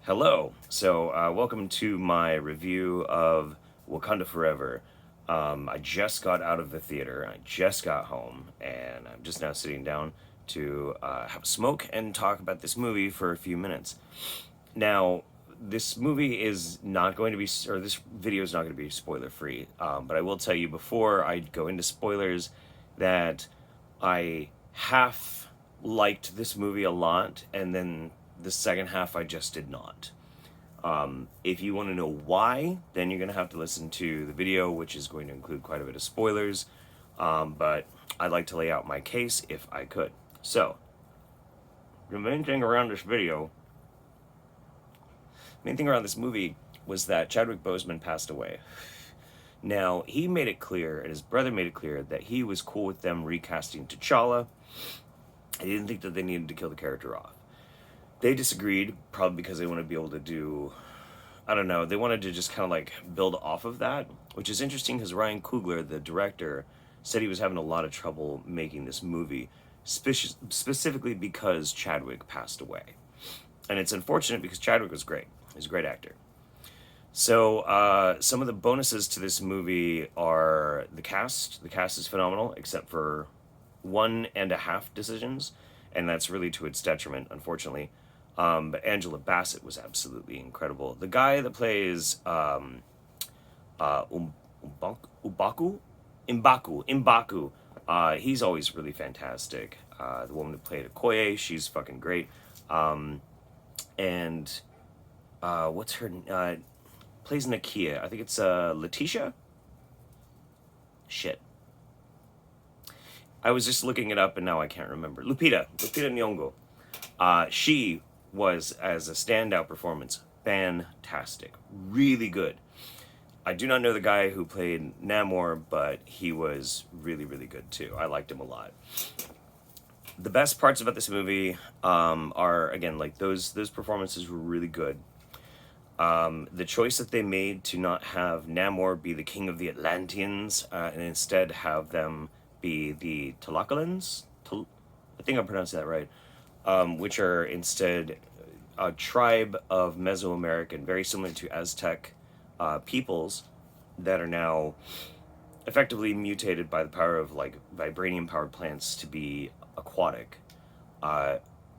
Hello. Welcome to my review of Wakanda Forever. I just got out of the theater. I just got home, and I'm just now sitting down to have a smoke and talk about this movie for a few minutes. Now, this movie is not going to be, or this video is not going to be spoiler free, but I will tell you before I go into spoilers that I half liked this movie a lot, and then the second half I just did not. If you want to know why, then you're going to have to listen to the video, which is going to include quite a bit of spoilers. But I'd like to lay out my case if I could. So, the main thing around this movie was that Chadwick Boseman passed away. Now, he made it clear, and his brother made it clear, that he was cool with them recasting T'Challa. I didn't think that they needed to kill the character off. They disagreed, probably because they want to be able to do, I don't know, they wanted to just kind of like build off of that, which is interesting because Ryan Coogler, the director, said he was having a lot of trouble making this movie, specifically because Chadwick passed away. And it's unfortunate because Chadwick was great. He's a great actor. So some of the bonuses to this movie are the cast. The cast is phenomenal, except for 1.5 decisions, and that's really to its detriment, unfortunately. But Angela Bassett was absolutely incredible. The guy that plays M'Baku, he's always really fantastic. The woman that played Okoye, she's fucking great. And what's her plays Nakia? I think it's Letitia. Shit. I was just looking it up and now I can't remember. Lupita Nyong'o. She was, as a standout performance, fantastic. Really good. I do not know the guy who played Namor, but he was really, really good too. I liked him a lot. The best parts about this movie are, again, like those performances were really good. The choice that they made to not have Namor be the king of the Atlanteans and instead have them be the Tlaxcalans, I think I'm pronouncing that right, which are instead a tribe of Mesoamerican, very similar to Aztec peoples that are now effectively mutated by the power of like vibranium-powered plants to be aquatic.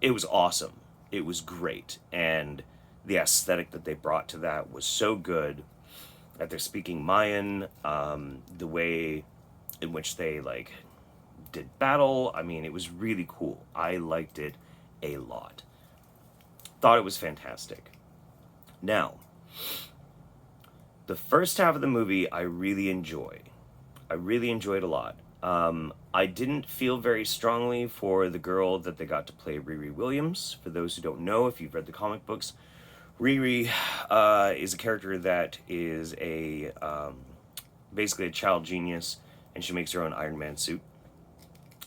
It was awesome. It was great, and the aesthetic that they brought to that was so good. That they're speaking Mayan, the way in which they like did battle. I mean, it was really cool. I liked it a lot. Thought it was fantastic. Now, the first half of the movie I really enjoy. I really enjoyed a lot. I didn't feel very strongly for the girl that they got to play Riri Williams. For those who don't know, if you've read the comic books, Riri is a character that is a basically a child genius, and she makes her own Iron Man suit.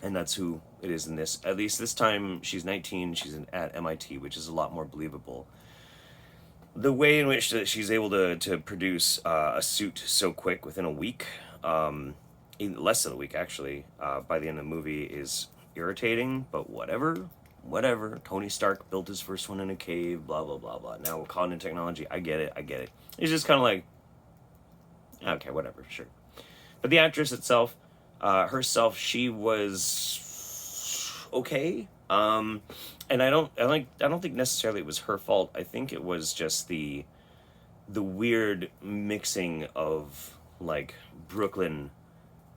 And that's who it is in this. At least this time, she's 19, she's at MIT, which is a lot more believable. The way in which she's able to produce a suit so quick within a week, less than a week actually, by the end of the movie is irritating, but whatever. Tony Stark built his first one in a cave, blah, blah, blah, blah. Now Wakanda technology, I get it. It's just kind of like, okay, whatever, sure. But the actress itself, herself, she was okay. And I don't think necessarily it was her fault. I think it was just the weird mixing of like Brooklyn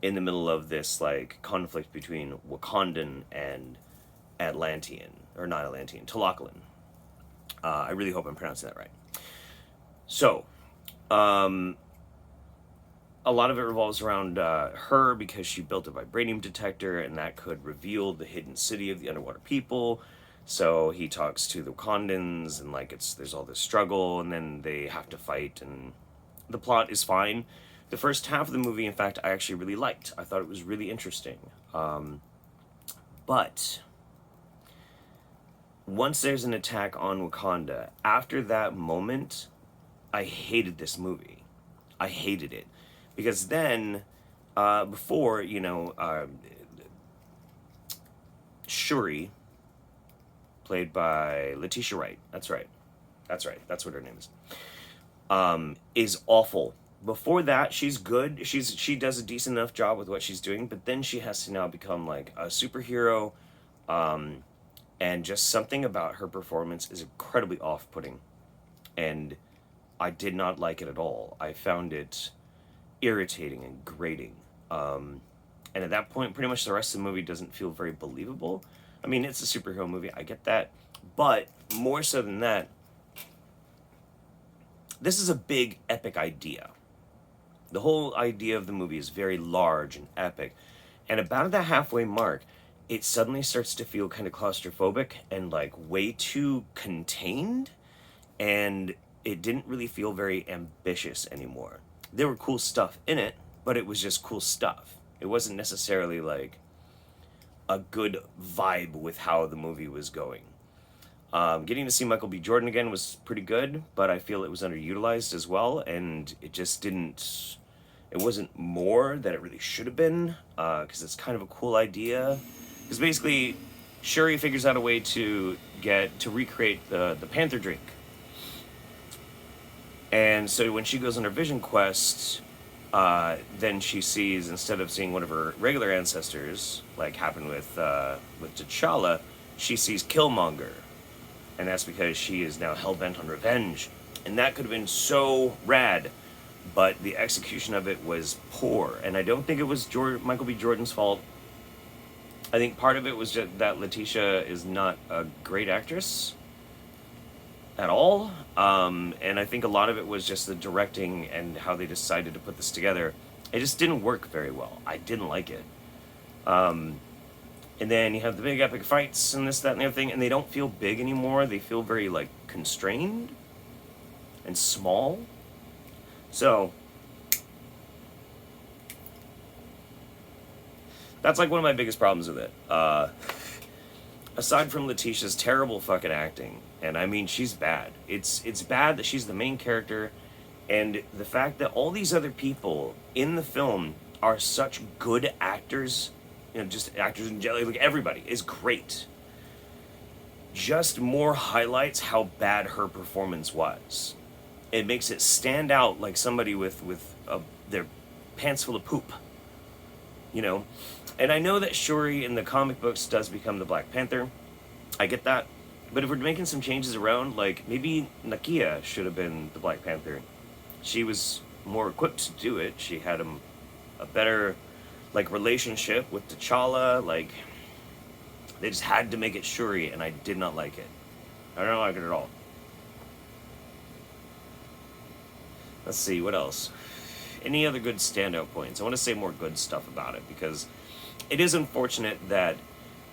in the middle of this like conflict between Wakandan and Atlantean, or not Atlantean, Tlaxcalan. I really hope I'm pronouncing that right. So, a lot of it revolves around her because she built a vibranium detector, and that could reveal the hidden city of the underwater people. So he talks to the Wakandans, and like there's all this struggle, and then they have to fight, and the plot is fine. The first half of the movie, in fact, I actually really liked. I thought it was really interesting. But once there's an attack on Wakanda, after that moment, I hated this movie. I hated it. Because then, before, Shuri, played by Letitia Wright, that's right. That's right. That's what her name is awful. Before that, she's good. She does a decent enough job with what she's doing, but then she has to now become like a superhero, and just something about her performance is incredibly off-putting, and I did not like it at all. I found it irritating and grating. And at that point, pretty much the rest of the movie doesn't feel very believable. I mean, it's a superhero movie, I get that, but more so than that, this is a big epic idea. The whole idea of the movie is very large and epic. And about at the halfway mark, it suddenly starts to feel kind of claustrophobic and like way too contained. And it didn't really feel very ambitious anymore. There were cool stuff in it, but it was just cool stuff. It wasn't necessarily like a good vibe with how the movie was going. Getting to see Michael B. Jordan again was pretty good, but I feel it was underutilized as well, and it just didn't. It wasn't more that it really should have been, because it's kind of a cool idea. Because basically, Shuri figures out a way to recreate the Panther drink, and so when she goes on her vision quest, then she sees, instead of seeing one of her regular ancestors, like happened with T'Challa, she sees Killmonger. And that's because she is now hell-bent on revenge. And that could have been so rad, but the execution of it was poor. And I don't think it was Michael B. Jordan's fault. I think part of it was just that Letitia is not a great actress at all. And I think a lot of it was just the directing and how they decided to put this together. It just didn't work very well. I didn't like it. And then you have the big epic fights and this, that, and the other thing, and they don't feel big anymore. They feel very, like, constrained and small. So, that's, like, one of my biggest problems with it. Aside from Letitia's terrible fucking acting, and I mean, she's bad. It's bad that she's the main character, and the fact that all these other people in the film are such good actors, you know, just actors in general, like everybody is great. Just more highlights how bad her performance was. It makes it stand out like somebody with their pants full of poop, you know. And I know that Shuri in the comic books does become the Black Panther. I get that. But if we're making some changes around, like maybe Nakia should have been the Black Panther. She was more equipped to do it. She had a better, like, relationship with T'Challa. Like, they just had to make it Shuri, and I did not like it. I don't like it at all. Let's see, what else? Any other good standout points? I want to say more good stuff about it, because it is unfortunate that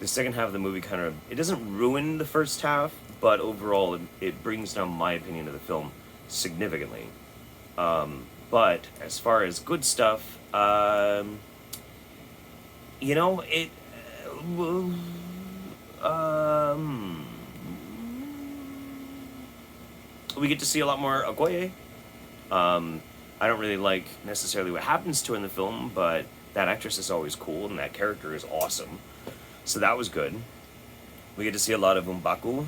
the second half of the movie kind of, it doesn't ruin the first half, but overall it brings down my opinion of the film significantly. But as far as good stuff, you know, we get to see a lot more Okoye. I don't really like necessarily what happens to her in the film, but that actress is always cool, and that character is awesome. So that was good. We get to see a lot of M'Baku,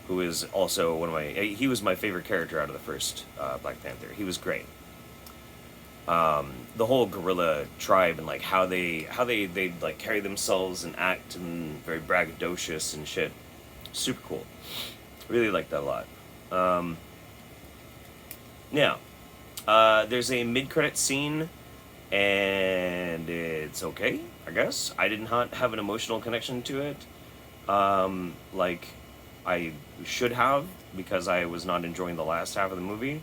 who is also he was my favorite character out of the first Black Panther. He was great. The whole guerrilla tribe and like how they like carry themselves and act and very braggadocious and shit. Super cool. Really like that a lot. Yeah. There's a mid-credit scene, and it's okay, I guess. I did not have an emotional connection to it, like I should have, because I was not enjoying the last half of the movie.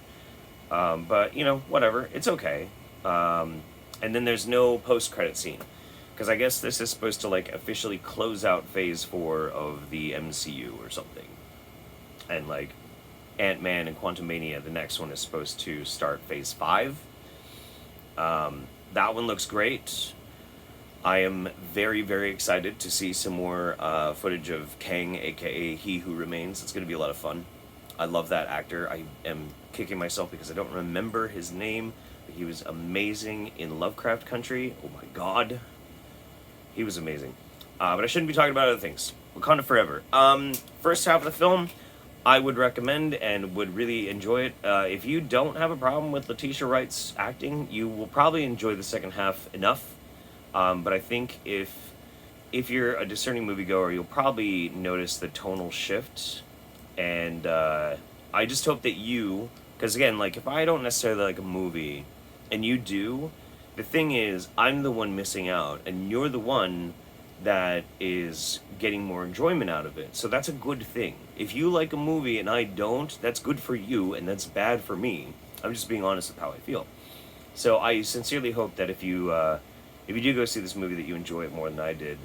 But, you know, whatever. It's okay. And then there's no post-credit scene, because I guess this is supposed to, like, officially close out Phase 4 of the MCU or something. And, like, Ant-Man and Quantumania, the next one, is supposed to start Phase 5. That one looks great. I am very, very excited to see some more footage of Kang, aka He Who Remains. It's going to be a lot of fun. I love that actor. I am kicking myself because I don't remember his name, but he was amazing in Lovecraft Country. Oh my god. He was amazing. But I shouldn't be talking about other things. Wakanda Forever. First half of the film, I would recommend and would really enjoy it. If you don't have a problem with Letitia Wright's acting, you will probably enjoy the second half enough. But I think if you're a discerning moviegoer, you'll probably notice the tonal shift. And I just hope that you, because again, like if I don't necessarily like a movie, and you do, the thing is, I'm the one missing out, and you're the one that is getting more enjoyment out of it. So that's a good thing. If you like a movie and I don't, that's good for you, and that's bad for me. I'm just being honest with how I feel. So I sincerely hope that if you do go see this movie, that you enjoy it more than I did.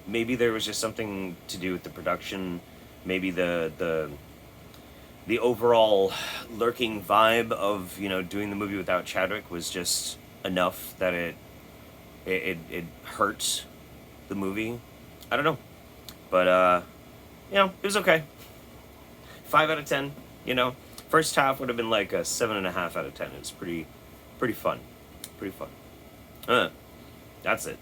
Maybe there was just something to do with the production. Maybe the overall lurking vibe of doing the movie without Chadwick was just enough that it hurt the movie. I don't know, but it was okay. 5 out of 10. First half would have been like a 7.5 out of 10. It was pretty fun, pretty fun. That's it.